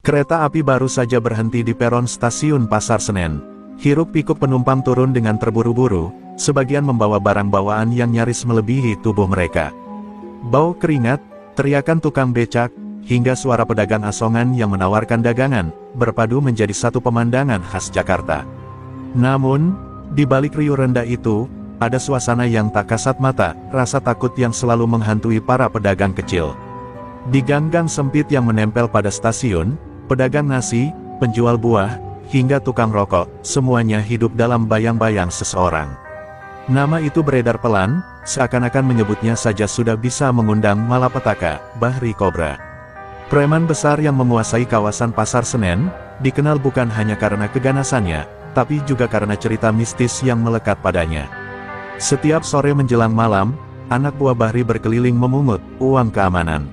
Kereta api baru saja berhenti di peron stasiun Pasar Senen. Hiruk-pikuk penumpang turun dengan terburu-buru, sebagian membawa barang bawaan yang nyaris melebihi tubuh mereka. Bau keringat, teriakan tukang becak, hingga suara pedagang asongan yang menawarkan dagangan, berpadu menjadi satu pemandangan khas Jakarta. Namun, di balik riuh rendah itu, ada suasana yang tak kasat mata, rasa takut yang selalu menghantui para pedagang kecil. Di gang-gang sempit yang menempel pada stasiun, pedagang nasi, penjual buah, hingga tukang rokok, semuanya hidup dalam bayang-bayang seseorang. Nama itu beredar pelan, seakan-akan menyebutnya saja sudah bisa mengundang malapetaka, Bahri Kobra. Preman besar yang menguasai kawasan Pasar Senen, dikenal bukan hanya karena keganasannya, tapi juga karena cerita mistis yang melekat padanya. Setiap sore menjelang malam, anak buah Bahri berkeliling memungut uang keamanan.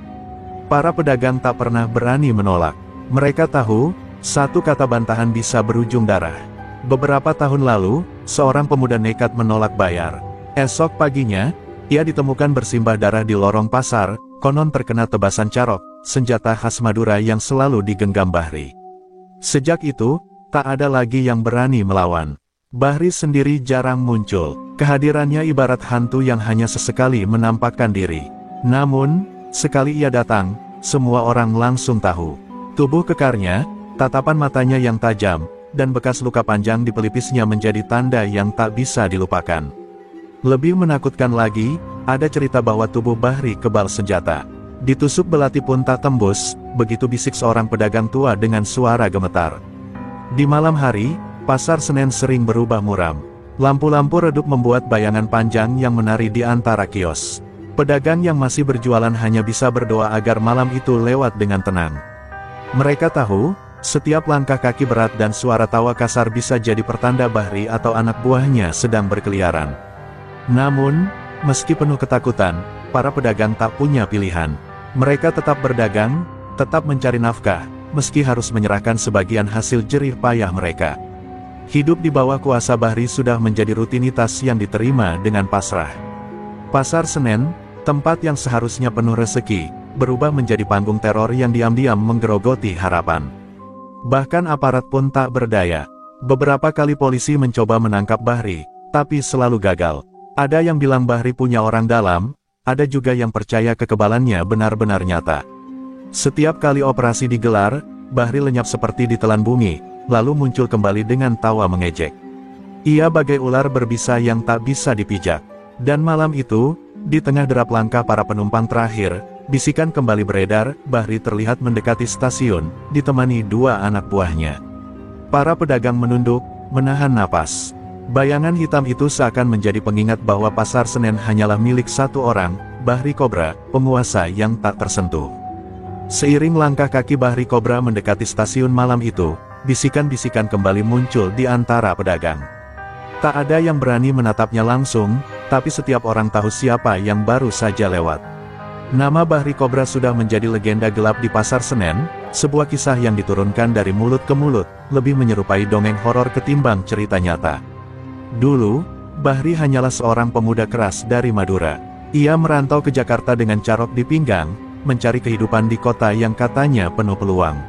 Para pedagang tak pernah berani menolak. Mereka tahu, satu kata bantahan bisa berujung darah. Beberapa tahun lalu, seorang pemuda nekat menolak bayar. Esok paginya, ia ditemukan bersimbah darah di lorong pasar, konon terkena tebasan carok, senjata khas Madura yang selalu digenggam Bahri. Sejak itu, tak ada lagi yang berani melawan. Bahri sendiri jarang muncul, kehadirannya ibarat hantu yang hanya sesekali menampakkan diri. Namun, sekali ia datang, semua orang langsung tahu. Tubuh kekarnya, tatapan matanya yang tajam, dan bekas luka panjang di pelipisnya menjadi tanda yang tak bisa dilupakan. Lebih menakutkan lagi, ada cerita bahwa tubuh Bahri kebal senjata. Ditusuk belati pun tak tembus, begitu bisik seorang pedagang tua dengan suara gemetar. Di malam hari, Pasar Senen sering berubah muram. Lampu-lampu redup membuat bayangan panjang yang menari di antara kios. Pedagang yang masih berjualan hanya bisa berdoa agar malam itu lewat dengan tenang. Mereka tahu, setiap langkah kaki berat dan suara tawa kasar bisa jadi pertanda Bahri atau anak buahnya sedang berkeliaran. Namun, meski penuh ketakutan, para pedagang tak punya pilihan. Mereka tetap berdagang, tetap mencari nafkah, meski harus menyerahkan sebagian hasil jerih payah mereka. Hidup di bawah kuasa Bahri sudah menjadi rutinitas yang diterima dengan pasrah. Pasar Senen, tempat yang seharusnya penuh rezeki, berubah menjadi panggung teror yang diam-diam menggerogoti harapan. Bahkan aparat pun tak berdaya. Beberapa kali polisi mencoba menangkap Bahri, tapi selalu gagal. Ada yang bilang Bahri punya orang dalam, ada juga yang percaya kekebalannya benar-benar nyata. Setiap kali operasi digelar, Bahri lenyap seperti ditelan bumi, lalu muncul kembali dengan tawa mengejek. Ia bagai ular berbisa yang tak bisa dipijak. Dan malam itu, di tengah derap langkah para penumpang terakhir, bisikan kembali beredar, Bahri terlihat mendekati stasiun, ditemani dua anak buahnya. Para pedagang menunduk, menahan napas. Bayangan hitam itu seakan menjadi pengingat bahwa Pasar Senen hanyalah milik satu orang, Bahri Kobra, penguasa yang tak tersentuh. Seiring langkah kaki Bahri Kobra mendekati stasiun malam itu, bisikan-bisikan kembali muncul di antara pedagang. Tak ada yang berani menatapnya langsung, tapi setiap orang tahu siapa yang baru saja lewat. Nama Bahri Kobra sudah menjadi legenda gelap di Pasar Senen, sebuah kisah yang diturunkan dari mulut ke mulut, lebih menyerupai dongeng horor ketimbang cerita nyata. Dulu, Bahri hanyalah seorang pemuda keras dari Madura. Ia merantau ke Jakarta dengan carok di pinggang, mencari kehidupan di kota yang katanya penuh peluang.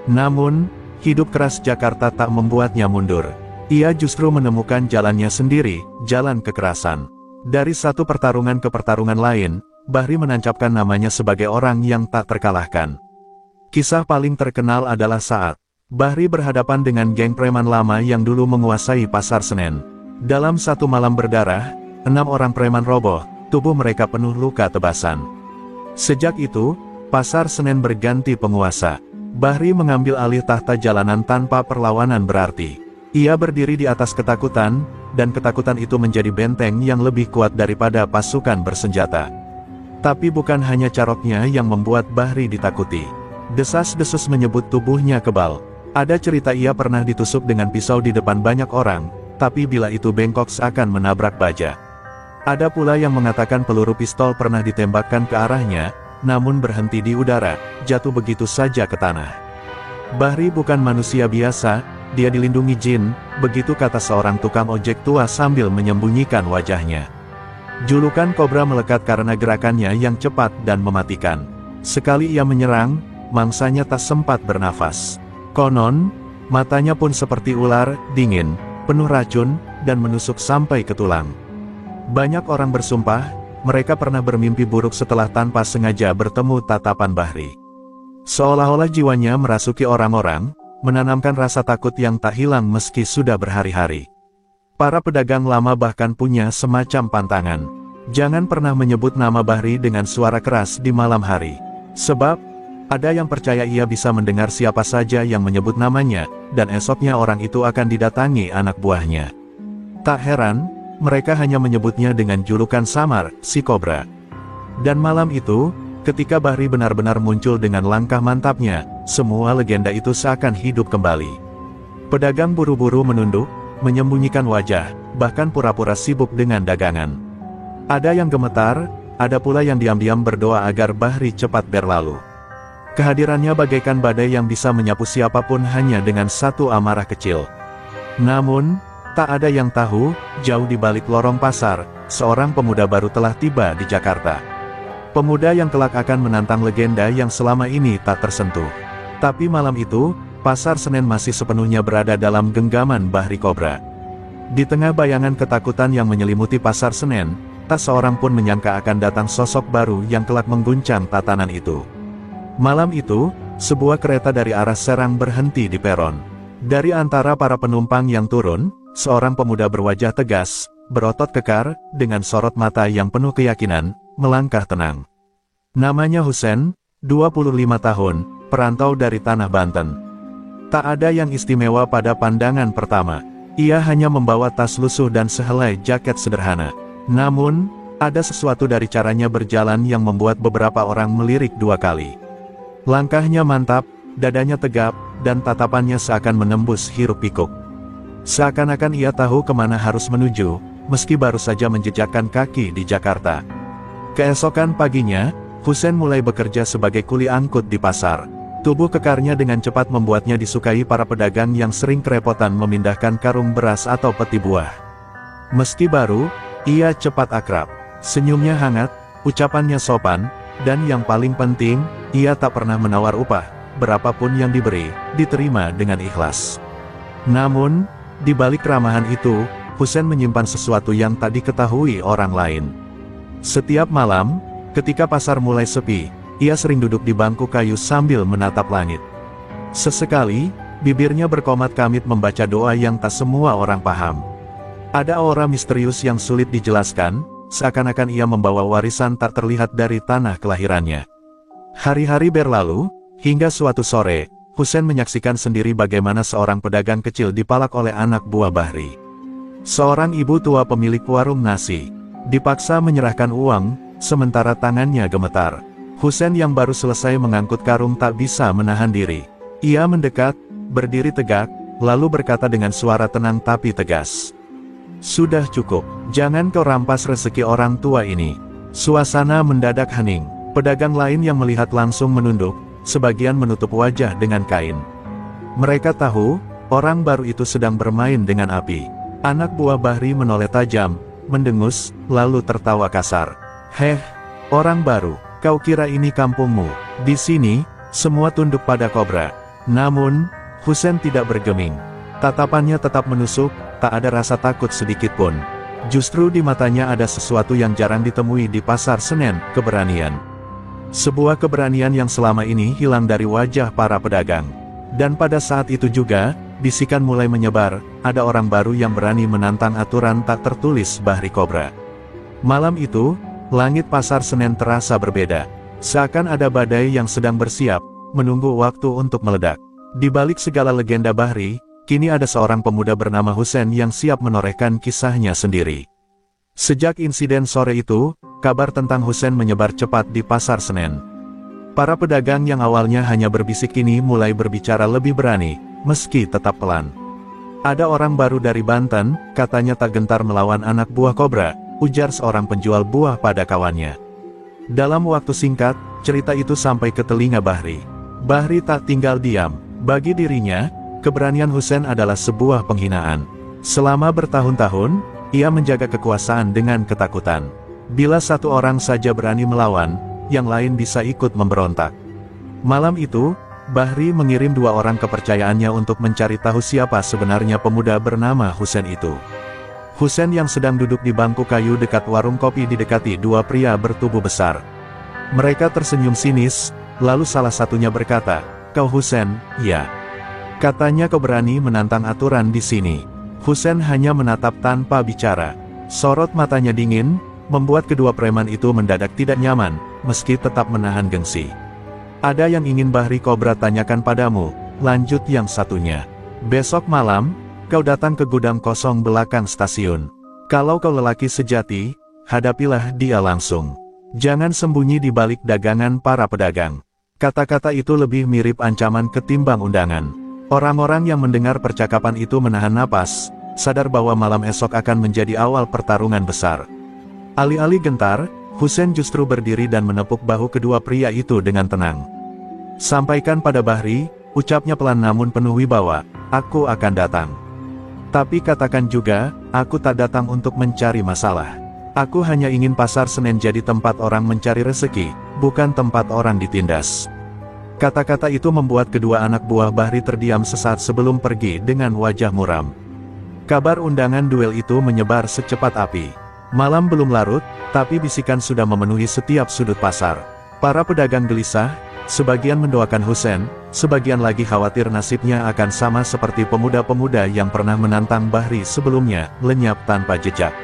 Namun, hidup keras Jakarta tak membuatnya mundur. Ia justru menemukan jalannya sendiri, jalan kekerasan. Dari satu pertarungan ke pertarungan lain, Bahri menancapkan namanya sebagai orang yang tak terkalahkan. Kisah paling terkenal adalah saat Bahri berhadapan dengan geng preman lama yang dulu menguasai Pasar Senen. Dalam satu malam berdarah, 6 orang preman roboh, tubuh mereka penuh luka tebasan. Sejak itu, Pasar Senen berganti penguasa. Bahri mengambil alih tahta jalanan tanpa perlawanan berarti. Ia berdiri di atas ketakutan, dan ketakutan itu menjadi benteng yang lebih kuat daripada pasukan bersenjata. Tapi bukan hanya caroknya yang membuat Bahri ditakuti. Desas-desus menyebut tubuhnya kebal. Ada cerita ia pernah ditusuk dengan pisau di depan banyak orang, tapi bila itu bengkok seakan menabrak baja. Ada pula yang mengatakan peluru pistol pernah ditembakkan ke arahnya, namun berhenti di udara, jatuh begitu saja ke tanah. Bahri bukan manusia biasa, dia dilindungi jin, begitu kata seorang tukang ojek tua sambil menyembunyikan wajahnya. Julukan Kobra melekat karena gerakannya yang cepat dan mematikan. Sekali ia menyerang, mangsanya tak sempat bernafas. Konon, matanya pun seperti ular, dingin, penuh racun, dan menusuk sampai ke tulang. Banyak orang bersumpah, mereka pernah bermimpi buruk setelah tanpa sengaja bertemu tatapan Bahri. Seolah-olah jiwanya merasuki orang-orang, menanamkan rasa takut yang tak hilang meski sudah berhari-hari. Para pedagang lama bahkan punya semacam pantangan. Jangan pernah menyebut nama Bahri dengan suara keras di malam hari. Sebab, ada yang percaya ia bisa mendengar siapa saja yang menyebut namanya, dan esoknya orang itu akan didatangi anak buahnya. Tak heran, mereka hanya menyebutnya dengan julukan samar, si kobra. Dan malam itu, ketika Bahri benar-benar muncul dengan langkah mantapnya, semua legenda itu seakan hidup kembali. Pedagang buru-buru menunduk, menyembunyikan wajah, bahkan pura-pura sibuk dengan dagangan. Ada yang gemetar, ada pula yang diam-diam berdoa agar Bahri cepat berlalu. Kehadirannya bagaikan badai yang bisa menyapu siapapun hanya dengan satu amarah kecil. Namun, tak ada yang tahu, jauh di balik lorong pasar, seorang pemuda baru telah tiba di Jakarta. Pemuda yang kelak akan menantang legenda yang selama ini tak tersentuh. Tapi malam itu, Pasar Senen masih sepenuhnya berada dalam genggaman Bahri Kobra. Di tengah bayangan ketakutan yang menyelimuti Pasar Senen, tak seorang pun menyangka akan datang sosok baru yang kelak mengguncang tatanan itu. Malam itu, sebuah kereta dari arah Serang berhenti di peron. Dari antara para penumpang yang turun, seorang pemuda berwajah tegas, berotot kekar, dengan sorot mata yang penuh keyakinan, melangkah tenang. Namanya Husen, 25 tahun, perantau dari tanah Banten. Tak ada yang istimewa pada pandangan pertama. Ia hanya membawa tas lusuh dan sehelai jaket sederhana. Namun, ada sesuatu dari caranya berjalan yang membuat beberapa orang melirik dua kali. Langkahnya mantap, dadanya tegap, dan tatapannya seakan menembus hiruk-pikuk. Seakan-akan ia tahu kemana harus menuju, meski baru saja menjejakkan kaki di Jakarta. Keesokan paginya, Husen mulai bekerja sebagai kuli angkut di pasar. Tubuh kekarnya dengan cepat membuatnya disukai para pedagang yang sering kerepotan memindahkan karung beras atau peti buah. Meski baru, ia cepat akrab. Senyumnya hangat, ucapannya sopan, dan yang paling penting, ia tak pernah menawar upah. Berapapun yang diberi, diterima dengan ikhlas. Namun, di balik keramahan itu, Husen menyimpan sesuatu yang tak diketahui orang lain. Setiap malam, ketika pasar mulai sepi, ia sering duduk di bangku kayu sambil menatap langit. Sesekali, bibirnya berkomat-kamit membaca doa yang tak semua orang paham. Ada aura misterius yang sulit dijelaskan, seakan-akan ia membawa warisan tak terlihat dari tanah kelahirannya. Hari-hari berlalu, hingga suatu sore, Husen menyaksikan sendiri bagaimana seorang pedagang kecil dipalak oleh anak buah Bahri. Seorang ibu tua pemilik warung nasi, dipaksa menyerahkan uang, sementara tangannya gemetar. Husen yang baru selesai mengangkut karung tak bisa menahan diri. Ia mendekat, berdiri tegak, lalu berkata dengan suara tenang tapi tegas. "Sudah cukup, jangan kau rampas rezeki orang tua ini." Suasana mendadak hening. Pedagang lain yang melihat langsung menunduk, sebagian menutup wajah dengan kain. Mereka tahu, orang baru itu sedang bermain dengan api. Anak buah Bahri menoleh tajam, mendengus, lalu tertawa kasar. "Heh, orang baru, kau kira ini kampungmu?" Di sini, semua tunduk pada kobra. Namun, Husen tidak bergeming. Tatapannya tetap menusuk, tak ada rasa takut sedikitpun. Justru di matanya ada sesuatu yang jarang ditemui di Pasar Senen, keberanian. Sebuah keberanian yang selama ini hilang dari wajah para pedagang. Dan pada saat itu juga, bisikan mulai menyebar, ada orang baru yang berani menantang aturan tak tertulis Bahri Kobra. Malam itu, langit Pasar Senen terasa berbeda. Seakan ada badai yang sedang bersiap, menunggu waktu untuk meledak. Di balik segala legenda Bahri, kini ada seorang pemuda bernama Husen yang siap menorehkan kisahnya sendiri. Sejak insiden sore itu, kabar tentang Husen menyebar cepat di Pasar Senen. Para pedagang yang awalnya hanya berbisik kini mulai berbicara lebih berani, meski tetap pelan. "Ada orang baru dari Banten, katanya tak gentar melawan anak buah kobra," ujar seorang penjual buah pada kawannya. Dalam waktu singkat, cerita itu sampai ke telinga Bahri. Bahri tak tinggal diam. Bagi dirinya, keberanian Husen adalah sebuah penghinaan. Selama bertahun-tahun, ia menjaga kekuasaan dengan ketakutan. Bila satu orang saja berani melawan, yang lain bisa ikut memberontak. Malam itu, Bahri mengirim 2 orang kepercayaannya untuk mencari tahu siapa sebenarnya pemuda bernama Husen itu. Husen yang sedang duduk di bangku kayu dekat warung kopi didekati 2 pria bertubuh besar. Mereka tersenyum sinis, lalu salah satunya berkata, "Kau Husen, ya? Katanya kau berani menantang aturan di sini." Husen hanya menatap tanpa bicara. Sorot matanya dingin, membuat kedua preman itu mendadak tidak nyaman, meski tetap menahan gengsi. "Ada yang ingin Bahri Kobra tanyakan padamu," lanjut yang satunya. "Besok malam, kau datang ke gudang kosong belakang stasiun. Kalau kau lelaki sejati, hadapilah dia langsung. Jangan sembunyi di balik dagangan para pedagang." Kata-kata itu lebih mirip ancaman ketimbang undangan. Orang-orang yang mendengar percakapan itu menahan napas, sadar bahwa malam esok akan menjadi awal pertarungan besar. Alih-alih gentar, Husen justru berdiri dan menepuk bahu kedua pria itu dengan tenang. "Sampaikan pada Bahri," ucapnya pelan namun penuh wibawa, "aku akan datang. Tapi katakan juga, aku tak datang untuk mencari masalah. Aku hanya ingin pasar Senen jadi tempat orang mencari rezeki, bukan tempat orang ditindas." Kata-kata itu membuat kedua anak buah Bahri terdiam sesaat sebelum pergi dengan wajah muram. Kabar undangan duel itu menyebar secepat api. Malam belum larut, tapi bisikan sudah memenuhi setiap sudut pasar. Para pedagang gelisah, sebagian mendoakan Husen, sebagian lagi khawatir nasibnya akan sama seperti pemuda-pemuda yang pernah menantang Bahri sebelumnya, lenyap tanpa jejak.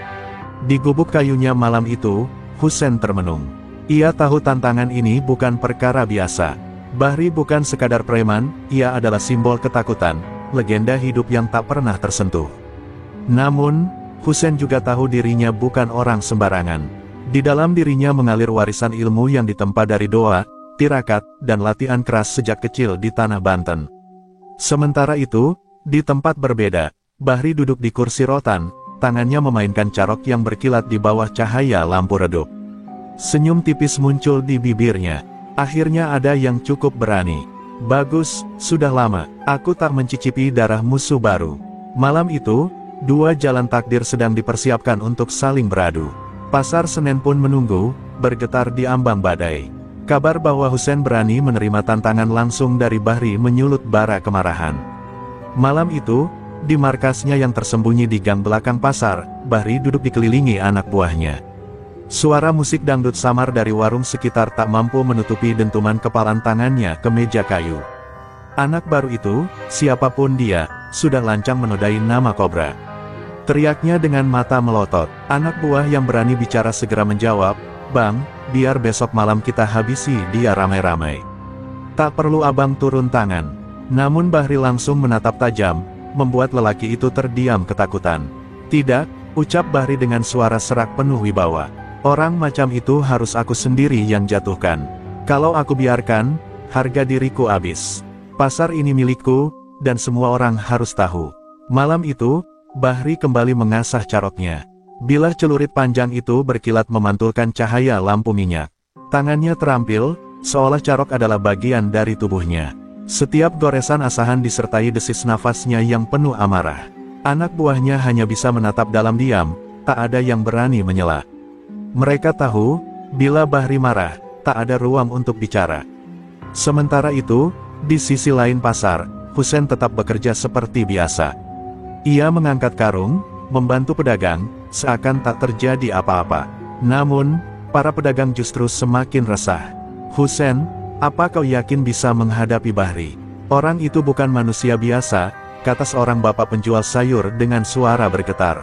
Di gubuk kayunya malam itu, Husen termenung. Ia tahu tantangan ini bukan perkara biasa. Bahri bukan sekadar preman, ia adalah simbol ketakutan, legenda hidup yang tak pernah tersentuh. Namun, Husen juga tahu dirinya bukan orang sembarangan. Di dalam dirinya mengalir warisan ilmu yang ditempa dari doa, tirakat, dan latihan keras sejak kecil di tanah Banten. Sementara itu, di tempat berbeda, Bahri duduk di kursi rotan, tangannya memainkan carok yang berkilat di bawah cahaya lampu redup. Senyum tipis muncul di bibirnya. Akhirnya ada yang cukup berani. "Bagus, sudah lama, aku tak mencicipi darah musuh baru." Malam itu, 2 jalan takdir sedang dipersiapkan untuk saling beradu. Pasar Senen pun menunggu, bergetar di ambang badai. Kabar bahwa Husen berani menerima tantangan langsung dari Bahri menyulut bara kemarahan. Malam itu, di markasnya yang tersembunyi di gang belakang pasar, Bahri duduk dikelilingi anak buahnya. Suara musik dangdut samar dari warung sekitar tak mampu menutupi dentuman kepalan tangannya ke meja kayu. Anak baru itu, siapapun dia, sudah lancang menodai nama Kobra. Teriaknya dengan mata melotot. Anak buah yang berani bicara segera menjawab, "Bang, biar besok malam kita habisi dia ramai-ramai. Tak perlu abang turun tangan." Namun Bahri langsung menatap tajam, membuat lelaki itu terdiam ketakutan. "Tidak," ucap Bahri dengan suara serak penuh wibawa. "Orang macam itu harus aku sendiri yang jatuhkan. Kalau aku biarkan, harga diriku habis. Pasar ini milikku, dan semua orang harus tahu." Malam itu, Bahri kembali mengasah caroknya. Bilah celurit panjang itu berkilat memantulkan cahaya lampu minyak. Tangannya terampil, seolah carok adalah bagian dari tubuhnya. Setiap goresan asahan disertai desis nafasnya yang penuh amarah. Anak buahnya hanya bisa menatap dalam diam, tak ada yang berani menyela. Mereka tahu, bila Bahri marah, tak ada ruang untuk bicara. Sementara itu, di sisi lain pasar, Husen tetap bekerja seperti biasa. Ia mengangkat karung, membantu pedagang, seakan tak terjadi apa-apa. Namun, para pedagang justru semakin resah. "Husen, apa kau yakin bisa menghadapi Bahri? Orang itu bukan manusia biasa," kata seorang bapak penjual sayur dengan suara bergetar.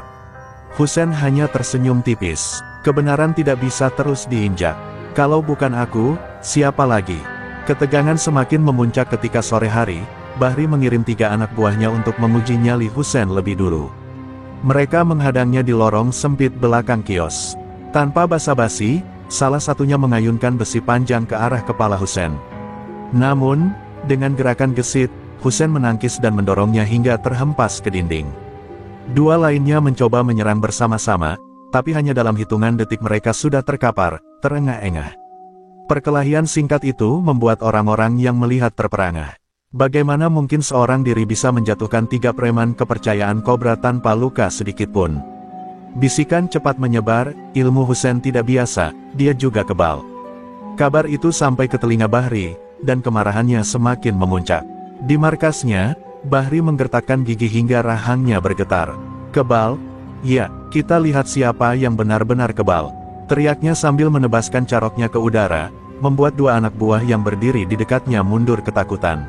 Husen hanya tersenyum tipis. Kebenaran tidak bisa terus diinjak. "Kalau bukan aku, siapa lagi?" Ketegangan semakin memuncak ketika sore hari, Bahri mengirim 3 anak buahnya untuk menguji nyali Husen lebih dulu. Mereka menghadangnya di lorong sempit belakang kios. Tanpa basa-basi, salah satunya mengayunkan besi panjang ke arah kepala Husen. Namun, dengan gerakan gesit, Husen menangkis dan mendorongnya hingga terhempas ke dinding. 2 lainnya mencoba menyerang bersama-sama, tapi hanya dalam hitungan detik mereka sudah terkapar, terengah-engah. Perkelahian singkat itu membuat orang-orang yang melihat terperangah. Bagaimana mungkin seorang diri bisa menjatuhkan 3 preman kepercayaan Kobra tanpa luka sedikitpun? Bisikan cepat menyebar, ilmu Husen tidak biasa, dia juga kebal. Kabar itu sampai ke telinga Bahri, dan kemarahannya semakin memuncak. Di markasnya, Bahri menggertakkan gigi hingga rahangnya bergetar. "Kebal? Ya, kita lihat siapa yang benar-benar kebal," teriaknya sambil menebaskan caroknya ke udara, membuat dua anak buah yang berdiri di dekatnya mundur ketakutan.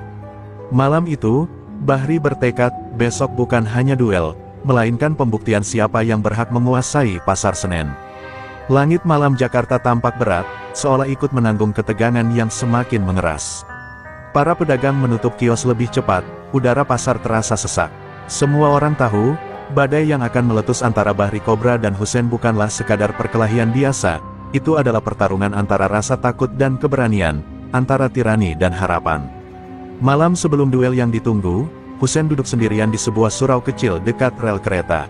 Malam itu, Bahri bertekad, besok bukan hanya duel, melainkan pembuktian siapa yang berhak menguasai Pasar Senen. Langit malam Jakarta tampak berat, seolah ikut menanggung ketegangan yang semakin mengeras. Para pedagang menutup kios lebih cepat, udara pasar terasa sesak. Semua orang tahu, badai yang akan meletus antara Bahri Kobra dan Hussein bukanlah sekadar perkelahian biasa, itu adalah pertarungan antara rasa takut dan keberanian, antara tirani dan harapan. Malam sebelum duel yang ditunggu, Hussein duduk sendirian di sebuah surau kecil dekat rel kereta.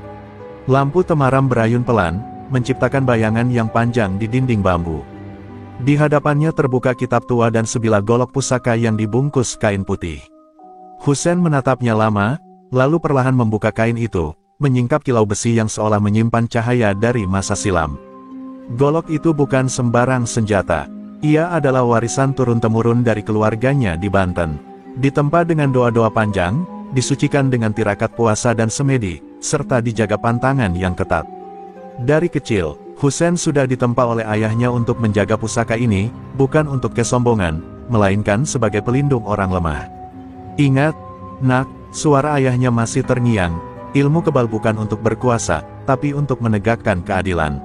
Lampu temaram berayun pelan, menciptakan bayangan yang panjang di dinding bambu. Di hadapannya terbuka kitab tua dan sebilah golok pusaka yang dibungkus kain putih. Hussein menatapnya lama, lalu perlahan membuka kain itu, menyingkap kilau besi yang seolah menyimpan cahaya dari masa silam. Golok itu bukan sembarang senjata. Ia adalah warisan turun-temurun dari keluarganya di Banten. Ditempa dengan doa-doa panjang, disucikan dengan tirakat puasa dan semedi, serta dijaga pantangan yang ketat. Dari kecil, Hussein sudah ditempa oleh ayahnya untuk menjaga pusaka ini, bukan untuk kesombongan, melainkan sebagai pelindung orang lemah. "Ingat, nak," suara ayahnya masih terngiang, "ilmu kebal bukan untuk berkuasa, tapi untuk menegakkan keadilan."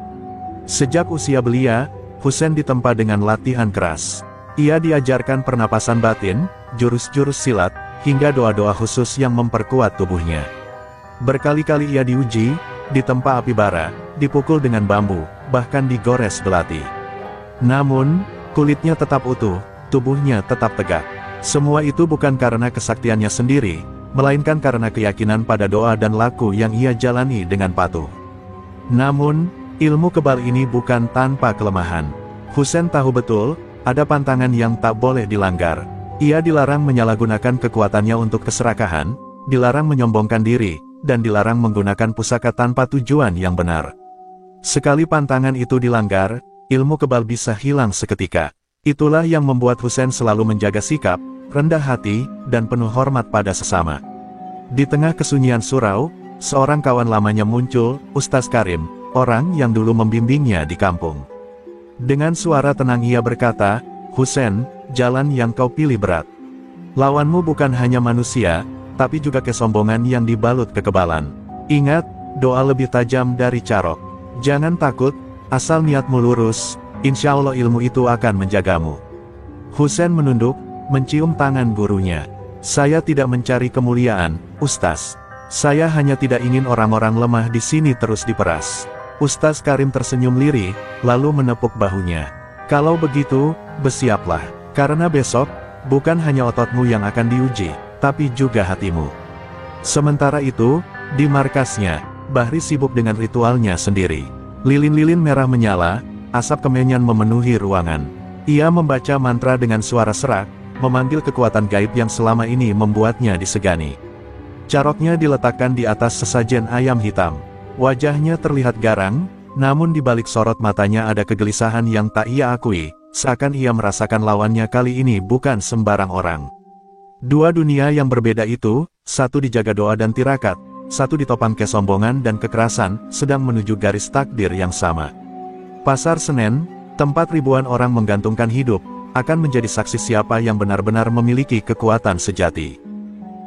Sejak usia belia, Hussein ditempa dengan latihan keras. Ia diajarkan pernapasan batin, jurus-jurus silat, hingga doa-doa khusus yang memperkuat tubuhnya. Berkali-kali ia diuji, ditempa api bara, dipukul dengan bambu, bahkan digores belati. Namun, kulitnya tetap utuh, tubuhnya tetap tegak. Semua itu bukan karena kesaktiannya sendiri, melainkan karena keyakinan pada doa dan laku yang ia jalani dengan patuh. Namun, ilmu kebal ini bukan tanpa kelemahan. Hussein tahu betul, ada pantangan yang tak boleh dilanggar. Ia dilarang menyalahgunakan kekuatannya untuk keserakahan, dilarang menyombongkan diri, dan dilarang menggunakan pusaka tanpa tujuan yang benar. Sekali pantangan itu dilanggar, ilmu kebal bisa hilang seketika. Itulah yang membuat Hussein selalu menjaga sikap, rendah hati, dan penuh hormat pada sesama. Di tengah kesunyian surau, seorang kawan lamanya muncul, Ustaz Karim, orang yang dulu membimbingnya di kampung. Dengan suara tenang ia berkata, "Hussein, jalan yang kau pilih berat. Lawanmu bukan hanya manusia, tapi juga kesombongan yang dibalut kekebalan. Ingat, doa lebih tajam dari carok. Jangan takut, asal niatmu lurus, insya Allah ilmu itu akan menjagamu." Hussein menunduk, mencium tangan gurunya. "Saya tidak mencari kemuliaan, Ustaz. Saya hanya tidak ingin orang-orang lemah di sini terus diperas." Ustaz Karim tersenyum lirih, lalu menepuk bahunya. "Kalau begitu, bersiaplah. Karena besok, bukan hanya ototmu yang akan diuji, tapi juga hatimu." Sementara itu, di markasnya, Bahri sibuk dengan ritualnya sendiri. Lilin-lilin merah menyala, asap kemenyan memenuhi ruangan. Ia membaca mantra dengan suara serak, memanggil kekuatan gaib yang selama ini membuatnya disegani. Caroknya diletakkan di atas sesajen ayam hitam. Wajahnya terlihat garang, namun di balik sorot matanya ada kegelisahan yang tak ia akui, seakan ia merasakan lawannya kali ini bukan sembarang orang. Dua dunia yang berbeda itu, satu dijaga doa dan tirakat, satu ditopang kesombongan dan kekerasan, sedang menuju garis takdir yang sama. Pasar Senen, tempat ribuan orang menggantungkan hidup, akan menjadi saksi siapa yang benar-benar memiliki kekuatan sejati.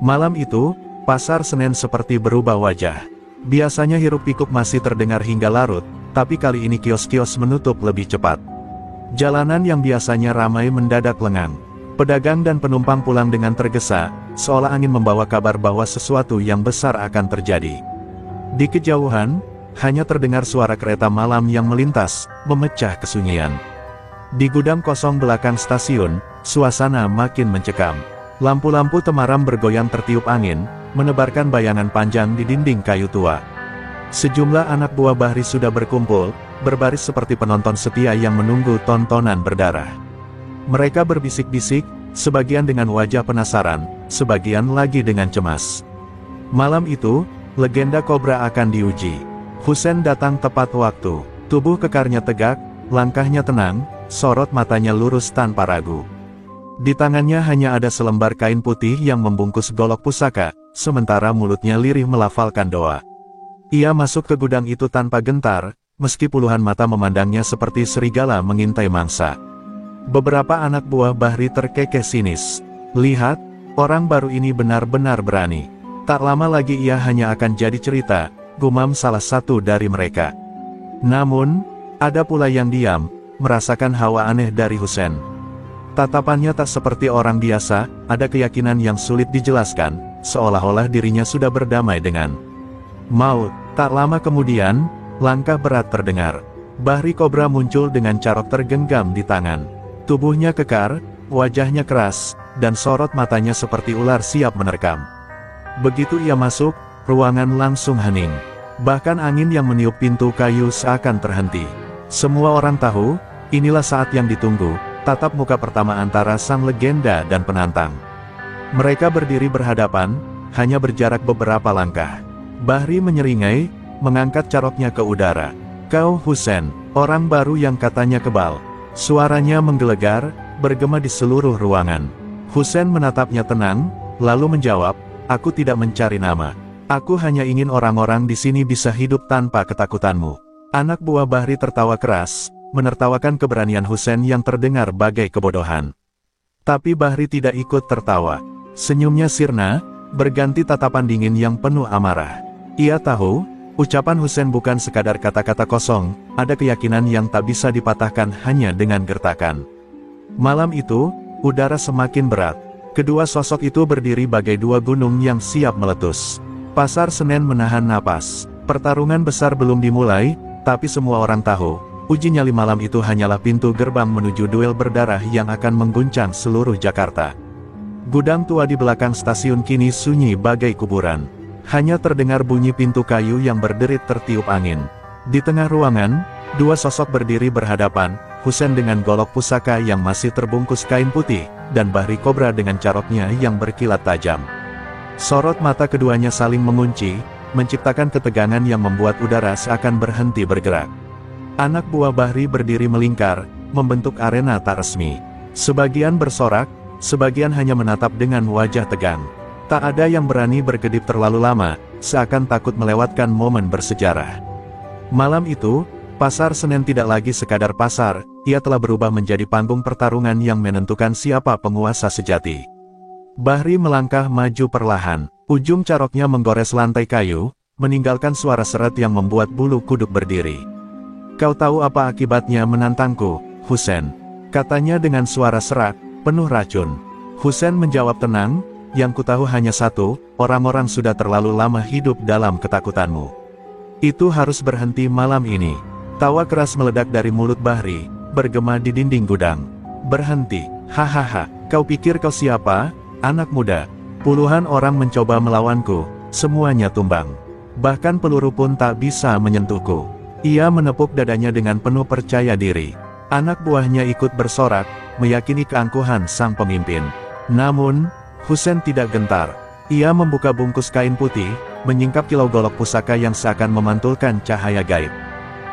Malam itu, Pasar Senen seperti berubah wajah. Biasanya hiruk-pikuk masih terdengar hingga larut, tapi kali ini kios-kios menutup lebih cepat. Jalanan yang biasanya ramai mendadak lengang. Pedagang dan penumpang pulang dengan tergesa, seolah angin membawa kabar bahwa sesuatu yang besar akan terjadi. Di kejauhan, hanya terdengar suara kereta malam yang melintas, memecah kesunyian. Di gudang kosong belakang stasiun, suasana makin mencekam. Lampu-lampu temaram bergoyang tertiup angin, menebarkan bayangan panjang di dinding kayu tua. Sejumlah anak buah Bahri sudah berkumpul, berbaris seperti penonton setia yang menunggu tontonan berdarah. Mereka berbisik-bisik, sebagian dengan wajah penasaran, sebagian lagi dengan cemas. Malam itu, legenda Kobra akan diuji. Hussein datang tepat waktu. Tubuh kekarnya tegak, langkahnya tenang, sorot matanya lurus tanpa ragu. Di tangannya hanya ada selembar kain putih yang membungkus golok pusaka, sementara mulutnya lirih melafalkan doa. Ia masuk ke gudang itu tanpa gentar, meski puluhan mata memandangnya seperti serigala mengintai mangsa. Beberapa anak buah Bahri terkekeh sinis. Lihat, orang baru ini benar-benar berani. Tak lama lagi ia hanya akan jadi cerita, gumam salah satu dari mereka. Namun, ada pula yang diam, merasakan hawa aneh dari Husen. Tatapannya tak seperti orang biasa, ada keyakinan yang sulit dijelaskan, seolah-olah dirinya sudah berdamai dengan maut. Tak lama kemudian, langkah berat terdengar. Bahri Kobra muncul dengan carok tergenggam di tangan. Tubuhnya kekar, wajahnya keras, dan sorot matanya seperti ular siap menerkam. Begitu ia masuk, ruangan langsung hening. Bahkan angin yang meniup pintu kayu seakan terhenti. Semua orang tahu, inilah saat yang ditunggu. Tatap muka pertama antara sang legenda dan penantang. Mereka berdiri berhadapan, hanya berjarak beberapa langkah. Bahri menyeringai, mengangkat caroknya ke udara. "Kau Husen, orang baru yang katanya kebal." Suaranya menggelegar, bergema di seluruh ruangan. Husen menatapnya tenang, lalu menjawab, "Aku tidak mencari nama. Aku hanya ingin orang-orang di sini bisa hidup tanpa ketakutanmu." Anak buah Bahri tertawa keras, menertawakan keberanian Husen yang terdengar bagai kebodohan. Tapi Bahri tidak ikut tertawa. Senyumnya sirna, berganti tatapan dingin yang penuh amarah. Ia tahu, ucapan Husen bukan sekadar kata-kata kosong, ada keyakinan yang tak bisa dipatahkan hanya dengan gertakan. Malam itu, udara semakin berat. Kedua sosok itu berdiri bagai dua gunung yang siap meletus. Pasar Senen menahan napas. Pertarungan besar belum dimulai, tapi semua orang tahu, uji nyali malam itu hanyalah pintu gerbang menuju duel berdarah yang akan mengguncang seluruh Jakarta. Gudang tua di belakang stasiun kini sunyi bagai kuburan. Hanya terdengar bunyi pintu kayu yang berderit tertiup angin. Di tengah ruangan, dua sosok berdiri berhadapan, Husen dengan golok pusaka yang masih terbungkus kain putih, dan Bahri Kobra dengan caroknya yang berkilat tajam. Sorot mata keduanya saling mengunci, menciptakan ketegangan yang membuat udara seakan berhenti bergerak. Anak buah Bahri berdiri melingkar, membentuk arena tak resmi. Sebagian bersorak, sebagian hanya menatap dengan wajah tegang. Tak ada yang berani berkedip terlalu lama, seakan takut melewatkan momen bersejarah. Malam itu, Pasar Senen tidak lagi sekadar pasar, ia telah berubah menjadi panggung pertarungan yang menentukan siapa penguasa sejati. Bahri melangkah maju perlahan, ujung caroknya menggores lantai kayu, meninggalkan suara seret yang membuat bulu kuduk berdiri. "Kau tahu apa akibatnya menantangku, Husen?" katanya dengan suara serak, penuh racun. Husen menjawab tenang, "Yang kutahu hanya satu, orang-orang sudah terlalu lama hidup dalam ketakutanmu. Itu harus berhenti malam ini." Tawa keras meledak dari mulut Bahri, bergema di dinding gudang. "Berhenti, hahaha, kau pikir kau siapa, anak muda? Puluhan orang mencoba melawanku, semuanya tumbang. Bahkan peluru pun tak bisa menyentuhku." Ia menepuk dadanya dengan penuh percaya diri. Anak buahnya ikut bersorak, meyakini keangkuhan sang pemimpin. Namun, Husen tidak gentar. Ia membuka bungkus kain putih, menyingkap kilau golok pusaka yang seakan memantulkan cahaya gaib.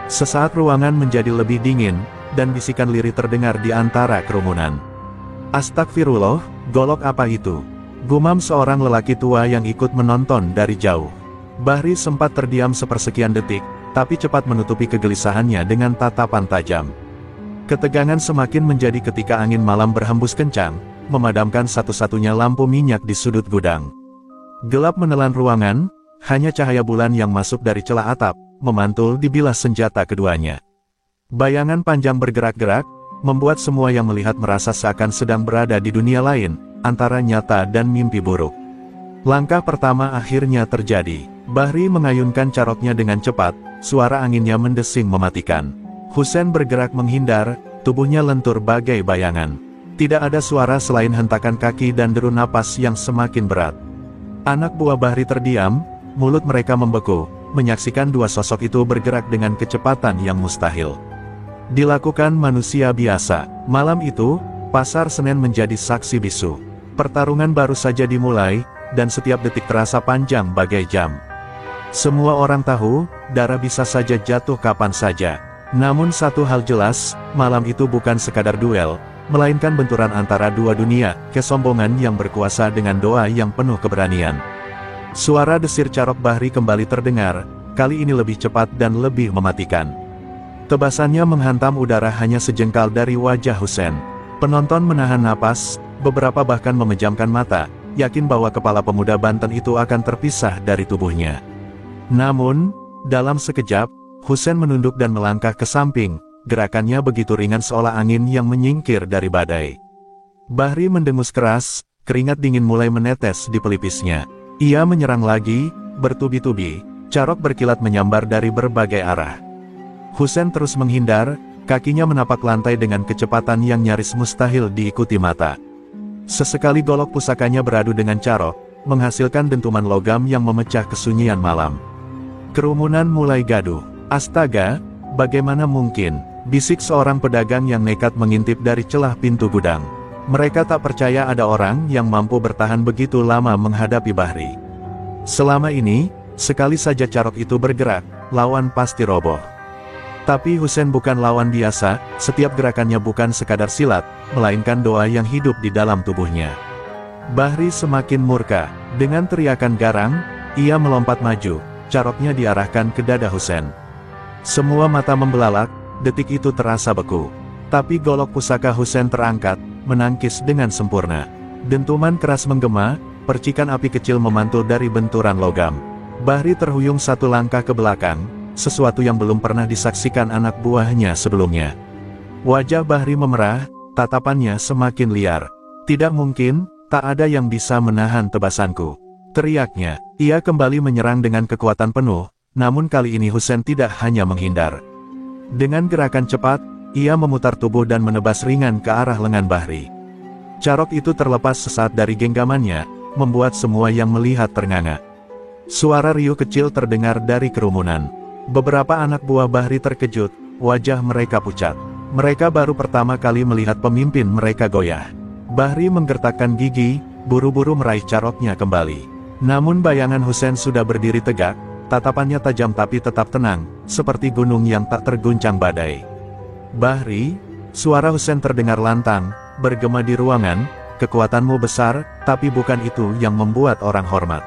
Sesaat ruangan menjadi lebih dingin, dan bisikan lirih terdengar di antara kerumunan. "Astagfirullah, golok apa itu?" gumam seorang lelaki tua yang ikut menonton dari jauh. Bahri sempat terdiam sepersekian detik, tapi cepat menutupi kegelisahannya dengan tatapan tajam. Ketegangan semakin menjadi ketika angin malam berhembus kencang, memadamkan satu-satunya lampu minyak di sudut gudang. Gelap menelan ruangan, hanya cahaya bulan yang masuk dari celah atap, memantul di bilah senjata keduanya. Bayangan panjang bergerak-gerak, membuat semua yang melihat merasa seakan sedang berada di dunia lain, antara nyata dan mimpi buruk. Langkah pertama akhirnya terjadi. Bahri mengayunkan caroknya dengan cepat, suara anginnya mendesing mematikan. Husen bergerak menghindar, tubuhnya lentur bagai bayangan. Tidak ada suara selain hentakan kaki dan deru napas yang semakin berat. Anak buah Bahri terdiam, mulut mereka membeku, menyaksikan dua sosok itu bergerak dengan kecepatan yang mustahil dilakukan manusia biasa. Malam itu, Pasar Senen menjadi saksi bisu. Pertarungan baru saja dimulai, dan setiap detik terasa panjang bagai jam. Semua orang tahu, darah bisa saja jatuh kapan saja. Namun satu hal jelas, malam itu bukan sekadar duel, melainkan benturan antara dua dunia, kesombongan yang berkuasa dengan doa yang penuh keberanian. Suara desir Carok Bahri kembali terdengar, kali ini lebih cepat dan lebih mematikan. Tebasannya menghantam udara hanya sejengkal dari wajah Husein. Penonton menahan napas, beberapa bahkan memejamkan mata, yakin bahwa kepala pemuda Banten itu akan terpisah dari tubuhnya. Namun, dalam sekejap, Husein menunduk dan melangkah ke samping, gerakannya begitu ringan seolah angin yang menyingkir dari badai. Bahri mendengus keras, keringat dingin mulai menetes di pelipisnya. Ia menyerang lagi, bertubi-tubi, Carok berkilat menyambar dari berbagai arah. Husein terus menghindar, kakinya menapak lantai dengan kecepatan yang nyaris mustahil diikuti mata. Sesekali golok pusakanya beradu dengan Carok, menghasilkan dentuman logam yang memecah kesunyian malam. Kerumunan mulai gaduh. Astaga, bagaimana mungkin? Bisik seorang pedagang yang nekat mengintip dari celah pintu gudang. Mereka tak percaya ada orang yang mampu bertahan begitu lama menghadapi Bahri. Selama ini, sekali saja Carok itu bergerak, lawan pasti roboh. Tapi Husein bukan lawan biasa, setiap gerakannya bukan sekadar silat, melainkan doa yang hidup di dalam tubuhnya. Bahri semakin murka, dengan teriakan garang, ia melompat maju, Caroknya diarahkan ke dada Husein. Semua mata membelalak, detik itu terasa beku. Tapi golok pusaka Husein terangkat, menangkis dengan sempurna. Dentuman keras menggema, percikan api kecil memantul dari benturan logam. Bahri terhuyung satu langkah ke belakang, sesuatu yang belum pernah disaksikan anak buahnya sebelumnya. Wajah Bahri memerah, tatapannya semakin liar. Tidak mungkin, tak ada yang bisa menahan tebasanku, teriaknya. Ia kembali menyerang dengan kekuatan penuh, namun kali ini Husein tidak hanya menghindar. Dengan gerakan cepat, ia memutar tubuh dan menebas ringan ke arah lengan Bahri. Carok itu terlepas sesaat dari genggamannya, membuat semua yang melihat ternganga. Suara riuh kecil terdengar dari kerumunan. Beberapa anak buah Bahri terkejut, wajah mereka pucat. Mereka baru pertama kali melihat pemimpin mereka goyah. Bahri menggertakkan gigi, buru-buru meraih Caroknya kembali. Namun bayangan Husein sudah berdiri tegak, tatapannya tajam tapi tetap tenang, seperti gunung yang tak terguncang badai. Bahri, suara Husein terdengar lantang, bergema di ruangan, kekuatanmu besar, tapi bukan itu yang membuat orang hormat.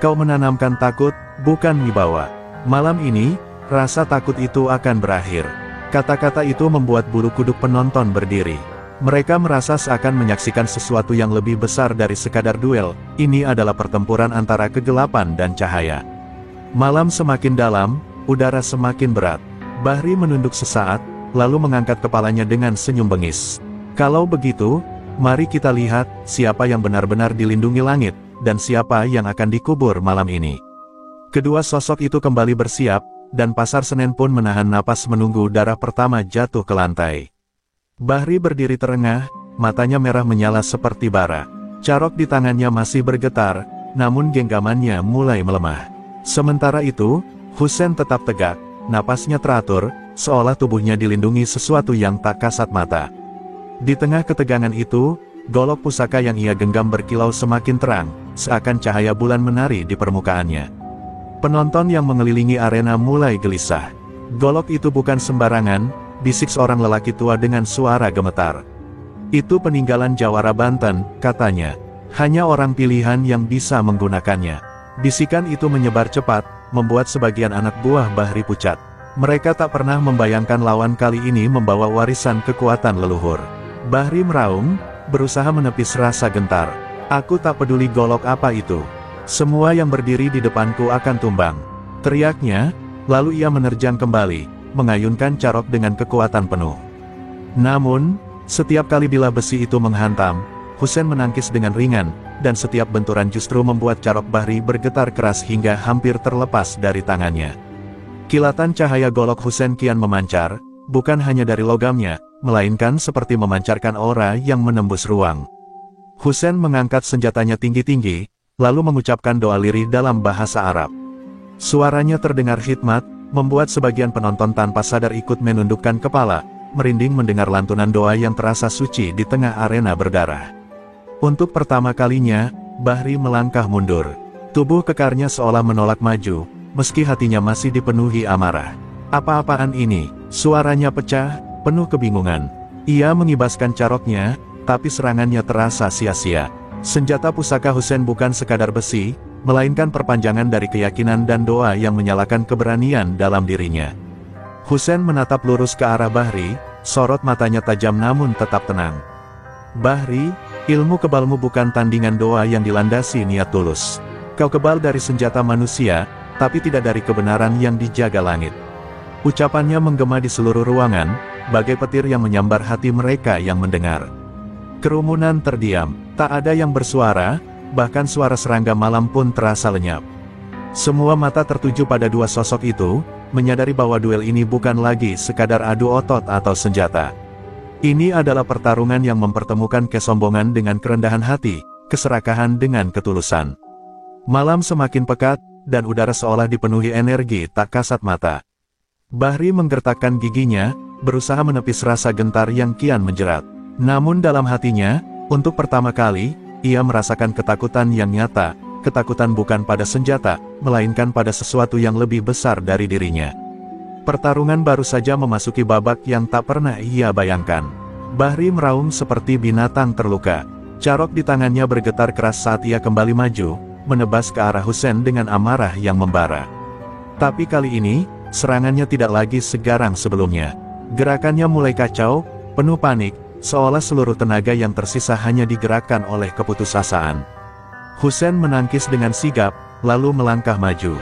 Kau menanamkan takut, bukan wibawa. Malam ini, rasa takut itu akan berakhir. Kata-kata itu membuat bulu kuduk penonton berdiri. Mereka merasa seakan menyaksikan sesuatu yang lebih besar dari sekadar duel. Ini adalah pertempuran antara kegelapan dan cahaya. Malam semakin dalam, udara semakin berat. Bahri menunduk sesaat, lalu mengangkat kepalanya dengan senyum bengis. Kalau begitu, mari kita lihat siapa yang benar-benar dilindungi langit, dan siapa yang akan dikubur malam ini. Kedua sosok itu kembali bersiap, dan Pasar Senen pun menahan napas menunggu darah pertama jatuh ke lantai. Bahri berdiri terengah, matanya merah menyala seperti bara. Carok di tangannya masih bergetar, namun genggamannya mulai melemah. Sementara itu, Husein tetap tegak, napasnya teratur, seolah tubuhnya dilindungi sesuatu yang tak kasat mata. Di tengah ketegangan itu, golok pusaka yang ia genggam berkilau semakin terang, seakan cahaya bulan menari di permukaannya. Penonton yang mengelilingi arena mulai gelisah. Golok itu bukan sembarangan, bisik seorang lelaki tua dengan suara gemetar. Itu peninggalan Jawara Banten, katanya. Hanya orang pilihan yang bisa menggunakannya. Bisikan itu menyebar cepat, membuat sebagian anak buah Bahri pucat. Mereka tak pernah membayangkan lawan kali ini membawa warisan kekuatan leluhur. Bahri meraung, berusaha menepis rasa gentar. Aku tak peduli golok apa itu. Semua yang berdiri di depanku akan tumbang, teriaknya, lalu ia menerjang kembali, mengayunkan Carok dengan kekuatan penuh. Namun, setiap kali bilah besi itu menghantam, Husein menangkis dengan ringan, dan setiap benturan justru membuat Carok Bahri bergetar keras hingga hampir terlepas dari tangannya. Kilatan cahaya golok Husein kian memancar, bukan hanya dari logamnya, melainkan seperti memancarkan aura yang menembus ruang. Husein mengangkat senjatanya tinggi-tinggi, lalu mengucapkan doa lirih dalam bahasa Arab. Suaranya terdengar hikmat, membuat sebagian penonton tanpa sadar ikut menundukkan kepala, merinding mendengar lantunan doa yang terasa suci di tengah arena berdarah. Untuk pertama kalinya, Bahri melangkah mundur. Tubuh kekarnya seolah menolak maju, meski hatinya masih dipenuhi amarah. Apa-apaan ini? Suaranya pecah, penuh kebingungan. Ia mengibaskan caroknya, tapi serangannya terasa sia-sia. Senjata pusaka Husain bukan sekadar besi, melainkan perpanjangan dari keyakinan dan doa yang menyalakan keberanian dalam dirinya. Husain menatap lurus ke arah Bahri, sorot matanya tajam namun tetap tenang. "Bahri, ilmu kebalmu bukan tandingan doa yang dilandasi niat tulus. Kau kebal dari senjata manusia, tapi tidak dari kebenaran yang dijaga langit." Ucapannya menggema di seluruh ruangan, bagai petir yang menyambar hati mereka yang mendengar. Kerumunan terdiam, tak ada yang bersuara, bahkan suara serangga malam pun terasa lenyap. Semua mata tertuju pada dua sosok itu, menyadari bahwa duel ini bukan lagi sekadar adu otot atau senjata. Ini adalah pertarungan yang mempertemukan kesombongan dengan kerendahan hati, keserakahan dengan ketulusan. Malam semakin pekat, dan udara seolah dipenuhi energi tak kasat mata. Bahri menggertakkan giginya, berusaha menepis rasa gentar yang kian menjerat. Namun dalam hatinya, untuk pertama kali, ia merasakan ketakutan yang nyata, ketakutan bukan pada senjata, melainkan pada sesuatu yang lebih besar dari dirinya. Pertarungan baru saja memasuki babak yang tak pernah ia bayangkan. Bahri meraung seperti binatang terluka. Carok di tangannya bergetar keras saat ia kembali maju, menebas ke arah Husain dengan amarah yang membara. Tapi kali ini, serangannya tidak lagi segarang sebelumnya. Gerakannya mulai kacau, penuh panik, seolah seluruh tenaga yang tersisa hanya digerakkan oleh keputusasaan. Husain menangkis dengan sigap, lalu melangkah maju.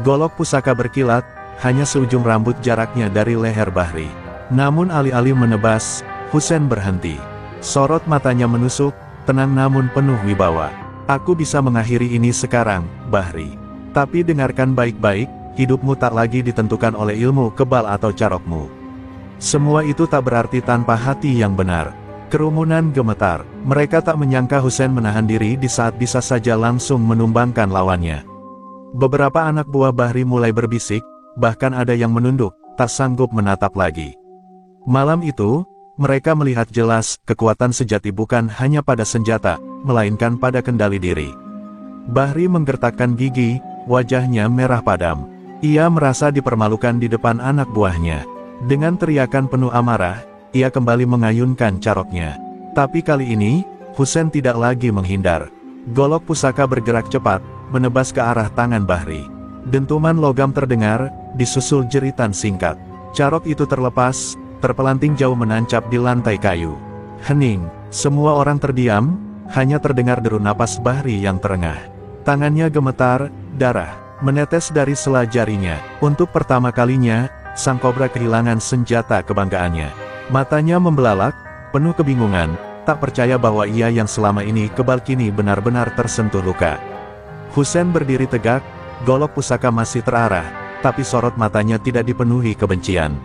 Golok pusaka berkilat, hanya seujung rambut jaraknya dari leher Bahri. Namun alih-alih menebas, Husain berhenti. Sorot matanya menusuk, tenang namun penuh wibawa. "Aku bisa mengakhiri ini sekarang, Bahri. Tapi dengarkan baik-baik, hidupmu tak lagi ditentukan oleh ilmu kebal atau carokmu. Semua itu tak berarti tanpa hati yang benar." Kerumunan gemetar. Mereka tak menyangka Husain menahan diri di saat bisa saja langsung menumbangkan lawannya. Beberapa anak buah Bahri mulai berbisik, bahkan ada yang menunduk, tak sanggup menatap lagi. Malam itu, mereka melihat jelas, kekuatan sejati bukan hanya pada senjata, melainkan pada kendali diri. Bahri menggertakkan gigi, wajahnya merah padam. Ia merasa dipermalukan di depan anak buahnya. Dengan teriakan penuh amarah, ia kembali mengayunkan caroknya. Tapi kali ini, Husain tidak lagi menghindar. Golok pusaka bergerak cepat, menebas ke arah tangan Bahri. Dentuman logam terdengar, disusul jeritan singkat. Carok itu terlepas, terpelanting jauh menancap di lantai kayu. Hening, semua orang terdiam, hanya terdengar deru napas Bahri yang terengah. Tangannya gemetar, darah menetes dari sela jarinya. Untuk pertama kalinya, sang kobra kehilangan senjata kebanggaannya. Matanya membelalak, penuh kebingungan, tak percaya bahwa ia yang selama ini kebal kini benar-benar tersentuh luka. Husain berdiri tegak, golok pusaka masih terarah, tapi sorot matanya tidak dipenuhi kebencian.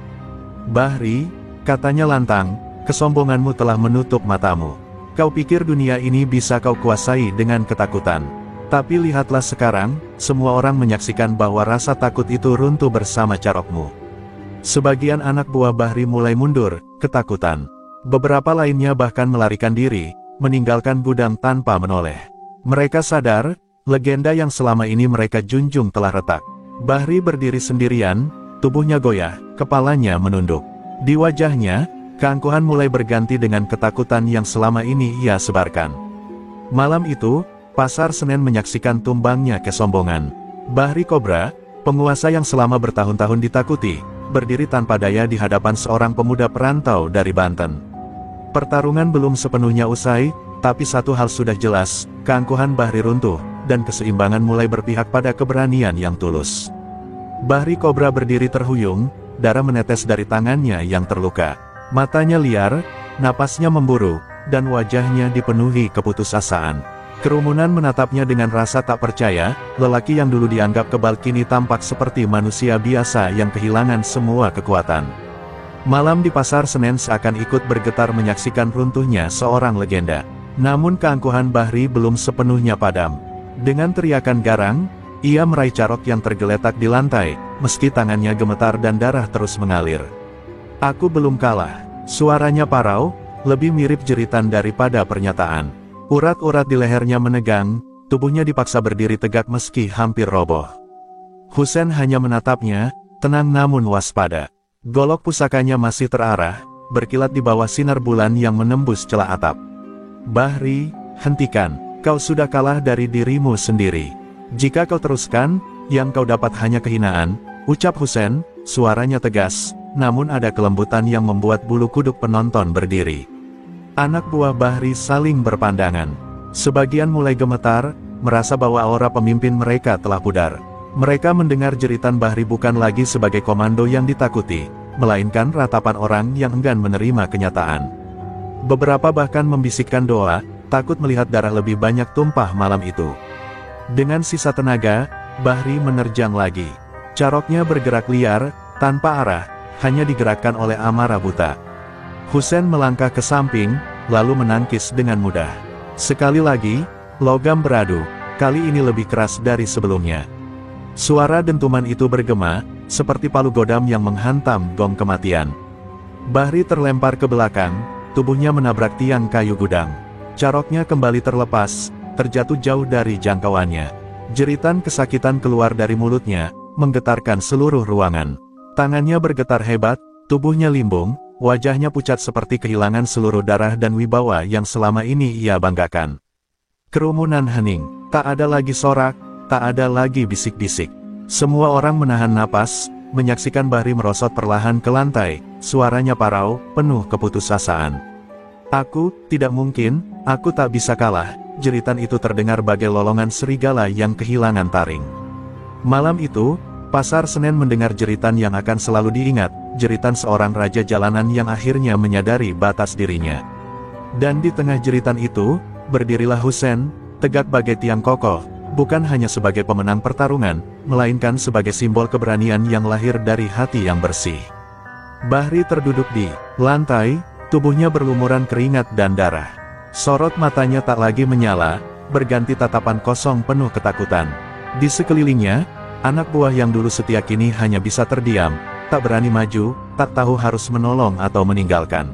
"Bahri," katanya lantang, "kesombonganmu telah menutup matamu. Kau pikir dunia ini bisa kau kuasai dengan ketakutan. Tapi lihatlah sekarang, semua orang menyaksikan bahwa rasa takut itu runtuh bersama carokmu." Sebagian anak buah Bahri mulai mundur, ketakutan. Beberapa lainnya bahkan melarikan diri, meninggalkan gudang tanpa menoleh. Mereka sadar, legenda yang selama ini mereka junjung telah retak. Bahri berdiri sendirian, tubuhnya goyah, kepalanya menunduk. Di wajahnya, keangkuhan mulai berganti dengan ketakutan yang selama ini ia sebarkan. Malam itu, Pasar Senen menyaksikan tumbangnya kesombongan. Bahri Kobra, penguasa yang selama bertahun-tahun ditakuti, berdiri tanpa daya di hadapan seorang pemuda perantau dari Banten. Pertarungan belum sepenuhnya usai, tapi satu hal sudah jelas, keangkuhan Bahri runtuh, dan keseimbangan mulai berpihak pada keberanian yang tulus. Bahri Kobra berdiri terhuyung, darah menetes dari tangannya yang terluka. Matanya liar, napasnya memburu, dan wajahnya dipenuhi keputusasaan. Kerumunan menatapnya dengan rasa tak percaya, lelaki yang dulu dianggap kebal kini tampak seperti manusia biasa yang kehilangan semua kekuatan. Malam di Pasar Senen seakan ikut bergetar menyaksikan runtuhnya seorang legenda. Namun keangkuhan Bahri belum sepenuhnya padam. Dengan teriakan garang, ia meraih carok yang tergeletak di lantai, meski tangannya gemetar dan darah terus mengalir. "Aku belum kalah." Suaranya parau, lebih mirip jeritan daripada pernyataan. Urat-urat di lehernya menegang, tubuhnya dipaksa berdiri tegak meski hampir roboh. Husain hanya menatapnya, tenang namun waspada. Golok pusakanya masih terarah, berkilat di bawah sinar bulan yang menembus celah atap. "Bahri, hentikan, kau sudah kalah dari dirimu sendiri. Jika kau teruskan, yang kau dapat hanya kehinaan," ucap Husain, suaranya tegas, namun ada kelembutan yang membuat bulu kuduk penonton berdiri. Anak buah Bahri saling berpandangan. Sebagian mulai gemetar, merasa bahwa aura pemimpin mereka telah pudar. Mereka mendengar jeritan Bahri bukan lagi sebagai komando yang ditakuti, melainkan ratapan orang yang enggan menerima kenyataan. Beberapa bahkan membisikkan doa, takut melihat darah lebih banyak tumpah malam itu. Dengan sisa tenaga, Bahri menerjang lagi. Caroknya bergerak liar, tanpa arah, hanya digerakkan oleh amarah buta. Husain melangkah ke samping, lalu menangkis dengan mudah. Sekali lagi, logam beradu, kali ini lebih keras dari sebelumnya. Suara dentuman itu bergema, seperti palu godam yang menghantam gong kematian. Bahri terlempar ke belakang, tubuhnya menabrak tiang kayu gudang. Caroknya kembali terlepas, terjatuh jauh dari jangkauannya. Jeritan kesakitan keluar dari mulutnya, menggetarkan seluruh ruangan. Tangannya bergetar hebat, tubuhnya limbung, wajahnya pucat seperti kehilangan seluruh darah dan wibawa yang selama ini ia banggakan. Kerumunan hening, tak ada lagi sorak, tak ada lagi bisik-bisik. Semua orang menahan napas, menyaksikan Bahri merosot perlahan ke lantai, suaranya parau, penuh keputusasaan. "Aku, tidak mungkin, aku tak bisa kalah," jeritan itu terdengar bagai lolongan serigala yang kehilangan taring. Malam itu, Pasar Senen mendengar jeritan yang akan selalu diingat, jeritan seorang raja jalanan yang akhirnya menyadari batas dirinya. Dan di tengah jeritan itu, berdirilah Husain, tegak bagai tiang kokoh, bukan hanya sebagai pemenang pertarungan, melainkan sebagai simbol keberanian yang lahir dari hati yang bersih. Bahri terduduk di lantai, tubuhnya berlumuran keringat dan darah. Sorot matanya tak lagi menyala, berganti tatapan kosong penuh ketakutan. Di sekelilingnya, anak buah yang dulu setia kini hanya bisa terdiam, tak berani maju, tak tahu harus menolong atau meninggalkan.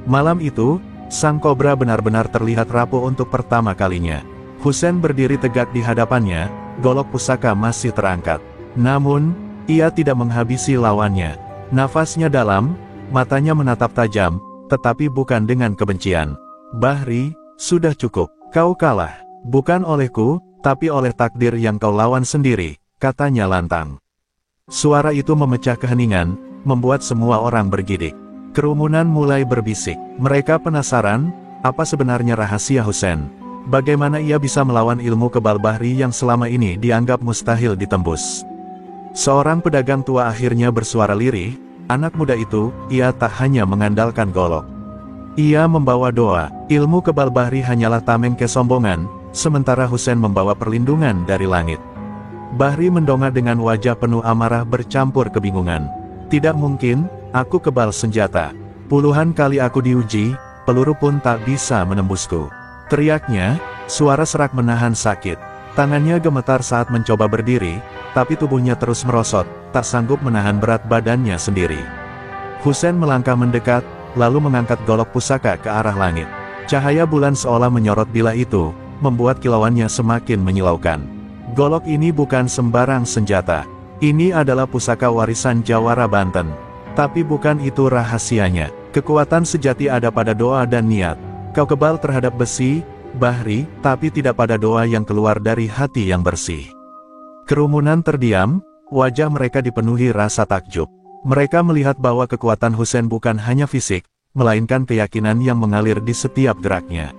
Malam itu, sang kobra benar-benar terlihat rapuh untuk pertama kalinya. Husain berdiri tegak di hadapannya, golok pusaka masih terangkat. Namun, ia tidak menghabisi lawannya. Nafasnya dalam, matanya menatap tajam, tetapi bukan dengan kebencian. "Bahri, sudah cukup, kau kalah. Bukan olehku, tapi oleh takdir yang kau lawan sendiri," katanya lantang. Suara itu memecah keheningan, membuat semua orang bergidik. Kerumunan mulai berbisik. Mereka penasaran, apa sebenarnya rahasia Husain? Bagaimana ia bisa melawan ilmu kebal Bahri yang selama ini dianggap mustahil ditembus? Seorang pedagang tua akhirnya bersuara lirih, anak muda itu, ia tak hanya mengandalkan golok. Ia membawa doa, ilmu kebal Bahri hanyalah tameng kesombongan, sementara Husain membawa perlindungan dari langit. Bahri mendongak dengan wajah penuh amarah bercampur kebingungan. "Tidak mungkin, aku kebal senjata. Puluhan kali aku diuji, peluru pun tak bisa menembusku," teriaknya, suara serak menahan sakit. Tangannya gemetar saat mencoba berdiri, tapi tubuhnya terus merosot, tak sanggup menahan berat badannya sendiri. Husain melangkah mendekat, lalu mengangkat golok pusaka ke arah langit. Cahaya bulan seolah menyorot bilah itu, membuat kilauannya semakin menyilaukan. Golok ini bukan sembarang senjata. Ini adalah pusaka warisan Jawara Banten. Tapi bukan itu rahasianya. Kekuatan sejati ada pada doa dan niat. Kau kebal terhadap besi, Bahri, tapi tidak pada doa yang keluar dari hati yang bersih. Kerumunan terdiam, wajah mereka dipenuhi rasa takjub. Mereka melihat bahwa kekuatan Husain bukan hanya fisik, melainkan keyakinan yang mengalir di setiap geraknya.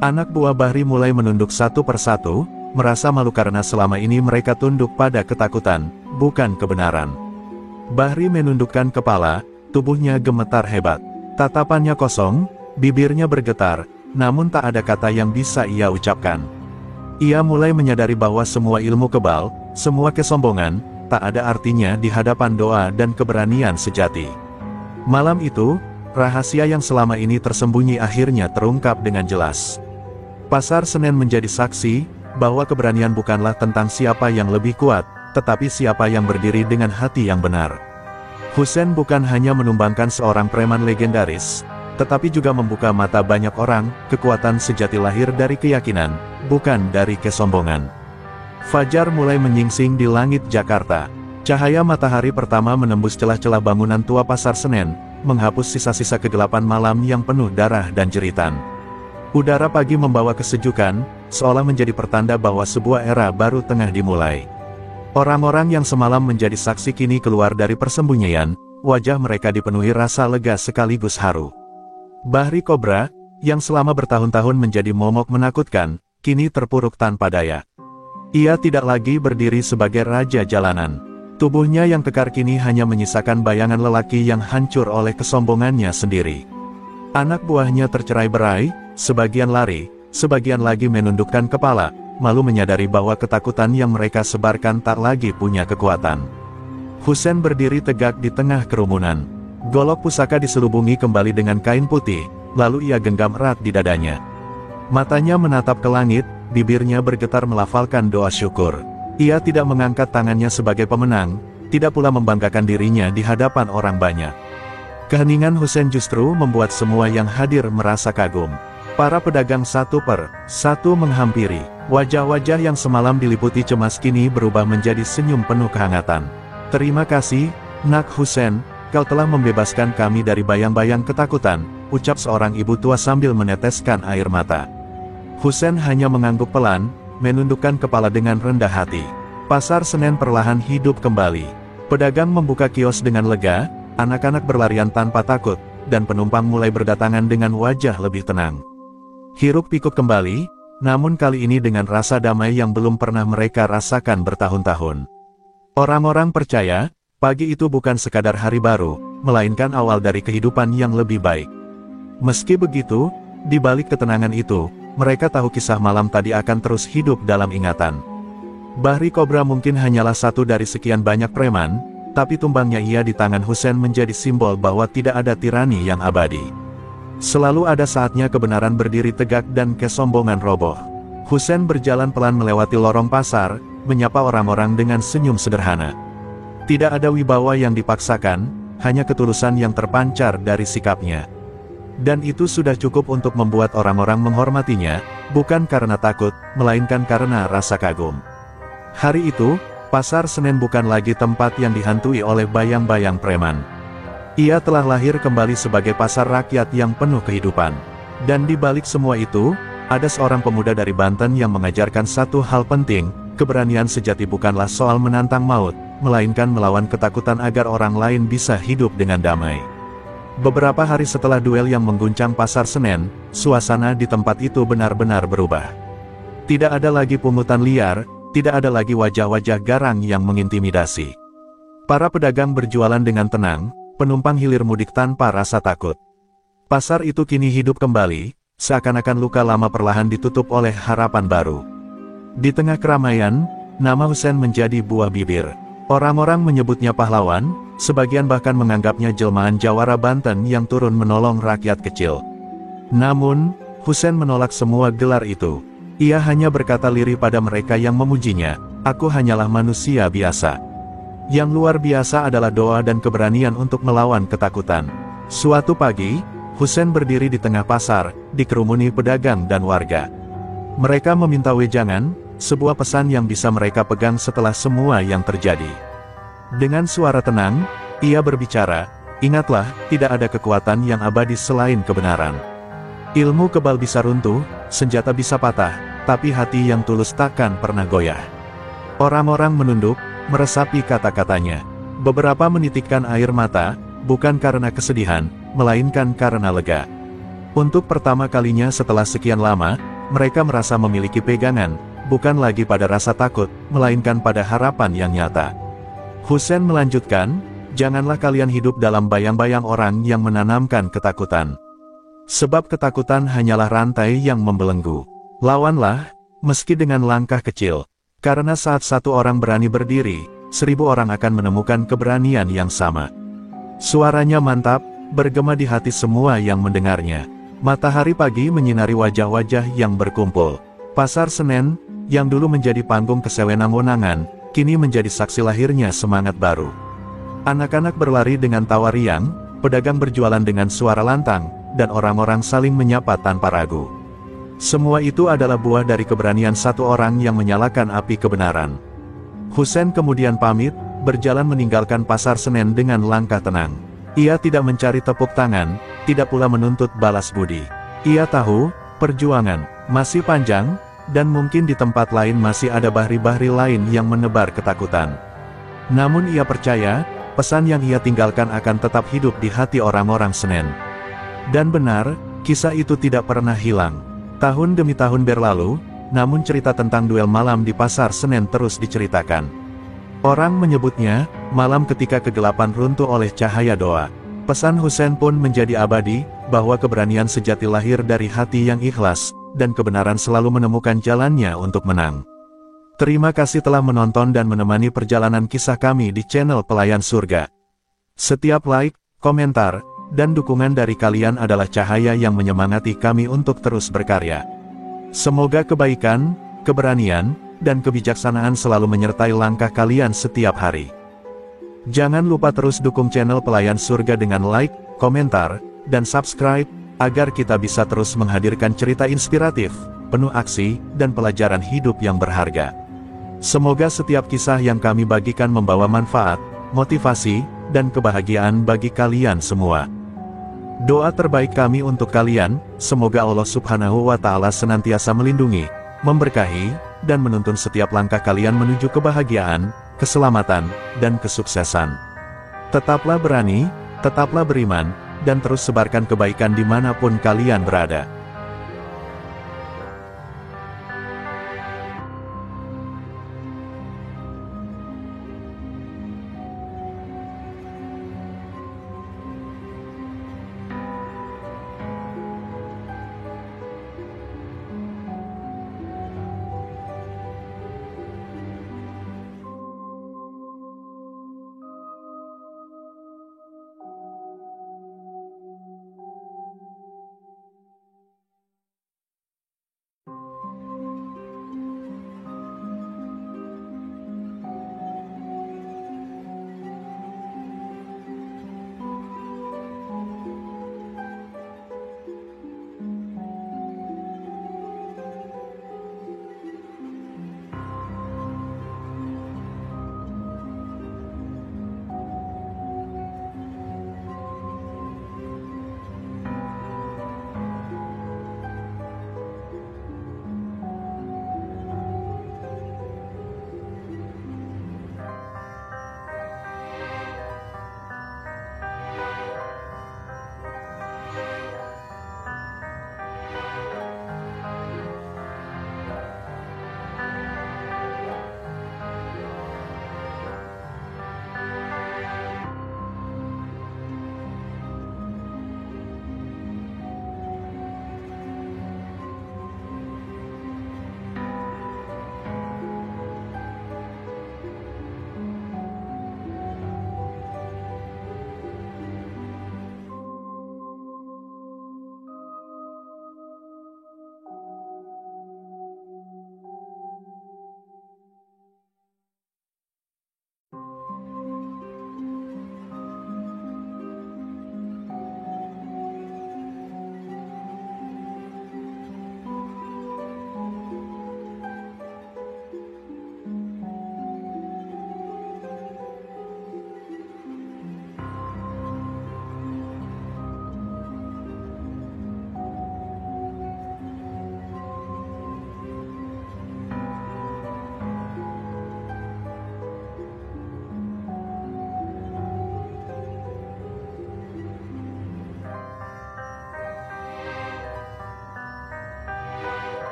Anak buah Bahri mulai menunduk satu persatu, merasa malu karena selama ini mereka tunduk pada ketakutan, bukan kebenaran. Bahri menundukkan kepala, tubuhnya gemetar hebat. Tatapannya kosong, bibirnya bergetar, namun tak ada kata yang bisa ia ucapkan. Ia mulai menyadari bahwa semua ilmu kebal, semua kesombongan, tak ada artinya di hadapan doa dan keberanian sejati. Malam itu, rahasia yang selama ini tersembunyi akhirnya terungkap dengan jelas. Pasar Senen menjadi saksi, bahwa keberanian bukanlah tentang siapa yang lebih kuat, tetapi siapa yang berdiri dengan hati yang benar. Husain bukan hanya menumbangkan seorang preman legendaris, tetapi juga membuka mata banyak orang, kekuatan sejati lahir dari keyakinan, bukan dari kesombongan. Fajar mulai menyingsing di langit Jakarta. Cahaya matahari pertama menembus celah-celah bangunan tua Pasar Senen, menghapus sisa-sisa kegelapan malam yang penuh darah dan jeritan. Udara pagi membawa kesejukan, seolah menjadi pertanda bahwa sebuah era baru tengah dimulai. Orang-orang yang semalam menjadi saksi kini keluar dari persembunyian, wajah mereka dipenuhi rasa lega sekaligus haru. Bahri Kobra, yang selama bertahun-tahun menjadi momok menakutkan, kini terpuruk tanpa daya. Ia tidak lagi berdiri sebagai raja jalanan. Tubuhnya yang kekar kini hanya menyisakan bayangan lelaki yang hancur oleh kesombongannya sendiri. Anak buahnya tercerai-berai, sebagian lari, sebagian lagi menundukkan kepala, malu menyadari bahwa ketakutan yang mereka sebarkan tak lagi punya kekuatan. Husain berdiri tegak di tengah kerumunan. Golok pusaka diselubungi kembali dengan kain putih, lalu ia genggam erat di dadanya. Matanya menatap ke langit, bibirnya bergetar melafalkan doa syukur. Ia tidak mengangkat tangannya sebagai pemenang, tidak pula membanggakan dirinya di hadapan orang banyak. Keheningan Husain justru membuat semua yang hadir merasa kagum. Para pedagang satu per satu menghampiri. Wajah-wajah yang semalam diliputi cemas kini berubah menjadi senyum penuh kehangatan. "Terima kasih, Nak Husain, kau telah membebaskan kami dari bayang-bayang ketakutan," ucap seorang ibu tua sambil meneteskan air mata. Husain hanya mengangguk pelan, menundukkan kepala dengan rendah hati. Pasar Senen perlahan hidup kembali. Pedagang membuka kios dengan lega, anak-anak berlarian tanpa takut, dan penumpang mulai berdatangan dengan wajah lebih tenang. Hiruk-pikuk kembali, namun kali ini dengan rasa damai yang belum pernah mereka rasakan bertahun-tahun. Orang-orang percaya, pagi itu bukan sekadar hari baru, melainkan awal dari kehidupan yang lebih baik. Meski begitu, di balik ketenangan itu, mereka tahu kisah malam tadi akan terus hidup dalam ingatan. Bahri Kobra mungkin hanyalah satu dari sekian banyak preman, tapi tumbangnya ia di tangan Husain menjadi simbol bahwa tidak ada tirani yang abadi. Selalu ada saatnya kebenaran berdiri tegak dan kesombongan roboh. Husain berjalan pelan melewati lorong pasar, menyapa orang-orang dengan senyum sederhana. Tidak ada wibawa yang dipaksakan, hanya ketulusan yang terpancar dari sikapnya. Dan itu sudah cukup untuk membuat orang-orang menghormatinya, bukan karena takut, melainkan karena rasa kagum. Hari itu, Pasar Senen bukan lagi tempat yang dihantui oleh bayang-bayang preman. Ia telah lahir kembali sebagai pasar rakyat yang penuh kehidupan. Dan di balik semua itu, ada seorang pemuda dari Banten yang mengajarkan satu hal penting, keberanian sejati bukanlah soal menantang maut, melainkan melawan ketakutan agar orang lain bisa hidup dengan damai. Beberapa hari setelah duel yang mengguncang Pasar Senen, suasana di tempat itu benar-benar berubah. Tidak ada lagi pungutan liar, tidak ada lagi wajah-wajah garang yang mengintimidasi. Para pedagang berjualan dengan tenang, penumpang hilir mudik tanpa rasa takut. Pasar itu kini hidup kembali, seakan-akan luka lama perlahan ditutup oleh harapan baru. Di tengah keramaian, nama Husain menjadi buah bibir. Orang-orang menyebutnya pahlawan, sebagian bahkan menganggapnya jelmaan jawara Banten yang turun menolong rakyat kecil. Namun, Husain menolak semua gelar itu. Ia hanya berkata lirih pada mereka yang memujinya, "Aku hanyalah manusia biasa. Yang luar biasa adalah doa dan keberanian untuk melawan ketakutan." Suatu pagi, Husain berdiri di tengah pasar, dikerumuni pedagang dan warga. Mereka meminta wejangan, sebuah pesan yang bisa mereka pegang setelah semua yang terjadi. Dengan suara tenang, ia berbicara, "Ingatlah, tidak ada kekuatan yang abadi selain kebenaran. Ilmu kebal bisa runtuh, senjata bisa patah, tapi hati yang tulus takkan pernah goyah." Orang-orang menunduk, meresapi kata-katanya. Beberapa menitikkan air mata, bukan karena kesedihan, melainkan karena lega. Untuk pertama kalinya setelah sekian lama, mereka merasa memiliki pegangan, bukan lagi pada rasa takut, melainkan pada harapan yang nyata. Husain melanjutkan, "Janganlah kalian hidup dalam bayang-bayang orang yang menanamkan ketakutan. Sebab ketakutan hanyalah rantai yang membelenggu. Lawanlah, meski dengan langkah kecil. Karena saat satu orang berani berdiri, 1000 orang akan menemukan keberanian yang sama." Suaranya mantap, bergema di hati semua yang mendengarnya. Matahari pagi menyinari wajah-wajah yang berkumpul. Pasar Senen, yang dulu menjadi panggung kesewenang-wenangan, kini menjadi saksi lahirnya semangat baru. Anak-anak berlari dengan tawa riang, pedagang berjualan dengan suara lantang, dan orang-orang saling menyapa tanpa ragu. Semua itu adalah buah dari keberanian satu orang yang menyalakan api kebenaran. Husain kemudian pamit, berjalan meninggalkan Pasar Senen dengan langkah tenang. Ia tidak mencari tepuk tangan, tidak pula menuntut balas budi. Ia tahu, perjuangan masih panjang, dan mungkin di tempat lain masih ada bahri-bahri lain yang menebar ketakutan. Namun ia percaya, pesan yang ia tinggalkan akan tetap hidup di hati orang-orang Senen. Dan benar, kisah itu tidak pernah hilang. Tahun demi tahun berlalu, namun cerita tentang duel malam di Pasar Senen terus diceritakan. Orang menyebutnya, malam ketika kegelapan runtuh oleh cahaya doa. Pesan Hussein pun menjadi abadi, bahwa keberanian sejati lahir dari hati yang ikhlas, dan kebenaran selalu menemukan jalannya untuk menang. Terima kasih telah menonton dan menemani perjalanan kisah kami di channel Pelayan Surga. Setiap like, komentar, dan dukungan dari kalian adalah cahaya yang menyemangati kami untuk terus berkarya. Semoga kebaikan, keberanian, dan kebijaksanaan selalu menyertai langkah kalian setiap hari. Jangan lupa terus dukung channel Pelayan Surga dengan like, komentar, dan subscribe, agar kita bisa terus menghadirkan cerita inspiratif, penuh aksi, dan pelajaran hidup yang berharga. Semoga setiap kisah yang kami bagikan membawa manfaat, motivasi, dan kebahagiaan bagi kalian semua. Doa terbaik kami untuk kalian, semoga Allah Subhanahu wa Ta'ala senantiasa melindungi, memberkahi, dan menuntun setiap langkah kalian menuju kebahagiaan, keselamatan, dan kesuksesan. Tetaplah berani, tetaplah beriman, dan terus sebarkan kebaikan dimanapun kalian berada.